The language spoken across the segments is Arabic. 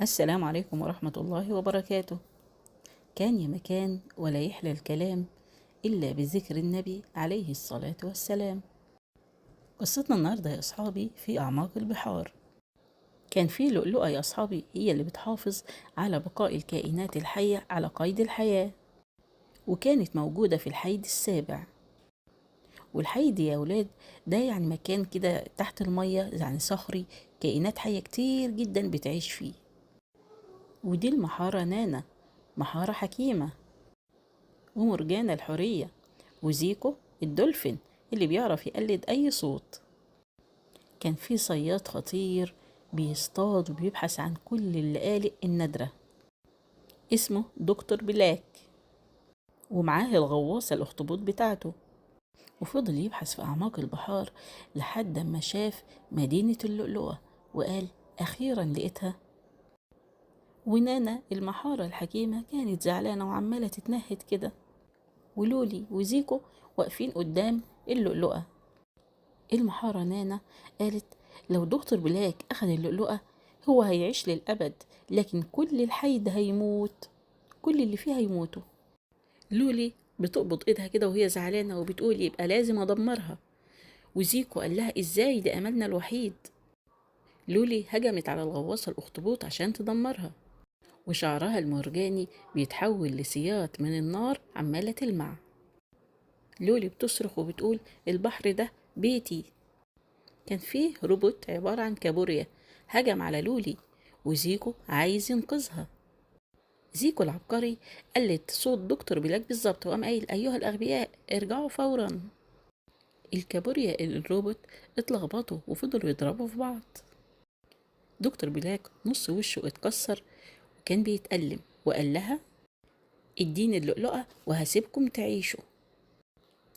السلام عليكم ورحمة الله وبركاته. كان يا مكان ولا يحلى الكلام إلا بذكر النبي عليه الصلاة والسلام. قصتنا النهاردة يا أصحابي في أعماق البحار. كان في لؤلؤة يا أصحابي هي اللي بتحافظ على بقاء الكائنات الحية على قيد الحياة، وكانت موجودة في الحيد السابع. والحيد يا أولاد ده يعني مكان كده تحت المية، يعني صخري، كائنات حية كتير جدا بتعيش فيه. ودي المحارة نانا، محارة حكيمة، ومرجانة الحورية، وزيكو الدولفين اللي بيعرف يقلد أي صوت. كان في صياد خطير بيصطاد وبيبحث عن كل اللآلئ النادرة، اسمه دكتور بلاك، ومعاه الغواصة الأخطبوط بتاعته. وفضل يبحث في أعماق البحار لحد ما شاف مدينة اللؤلؤة وقال أخيرا لقيتها. ونانا المحارة الحكيمة كانت زعلانة وعمالة تتنهد كده، ولولي وزيكو واقفين قدام اللؤلؤة. المحارة نانا قالت لو دكتور بلاك أخذ اللؤلؤة هو هيعيش للأبد، لكن كل الحي ده هيموت، كل اللي فيه هيموتوا. لولي بتقبض ايدها كده وهي زعلانة وبتقول يبقى لازم أدمرها. وزيكو قال لها ازاي، ده أملنا الوحيد. لولي هجمت على الغواصة الأخطبوط عشان تدمرها، وشعرها المرجاني بيتحول لسياط من النار عمالة تلمع. لولي بتصرخ وبتقول البحر ده بيتي. كان فيه روبوت عبارة عن كابوريا هجم على لولي، وزيكو عايز ينقذها. زيكو العبقري قلد صوت دكتور بلاك بالظبط وقام قايل أيها الأغبياء ارجعوا فورا. الكابوريا الروبوت اتلخبطوا وفضلوا يضربوا في بعض. دكتور بلاك نص وشه اتكسر وكان بيتألم، وقال لها اديني اللؤلؤة وهسيبكم تعيشوا.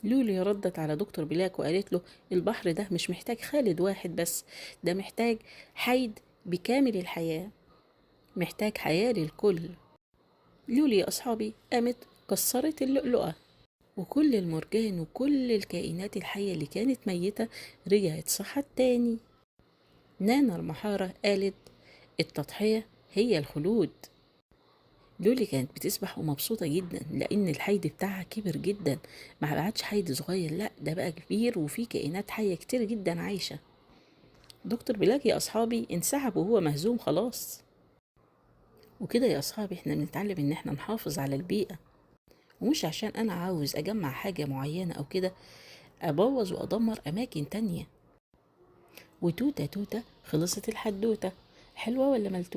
لولي ردت على دكتور بلاك وقالت له البحر ده مش محتاج خالد واحد بس، ده محتاج حيد بكامل الحياة، محتاج حياة للكل. لولي يا أصحابي قامت كسرت اللؤلؤة، وكل المرجان وكل الكائنات الحية اللي كانت ميتة رجعت صحت تاني. نانا المحارة قالت التضحية هي الخلود. لولي كانت بتسبح ومبسوطة جدا لأن الحيد بتاعها كبر جدا، ما بقتش حيد صغير، لا ده بقى كبير وفيه كائنات حية كتير جدا عايشة. دكتور بلاك يا أصحابي انسحب وهو مهزوم خلاص. وكده يا أصحابي احنا بنتعلم إن احنا نحافظ على البيئة، ومش عشان أنا عاوز أجمع حاجة معينة أو كده أبوظ وأدمر أماكن تانية. وتوتة توتة خلصت الحدوتة، حلوة ولا ملتوتة؟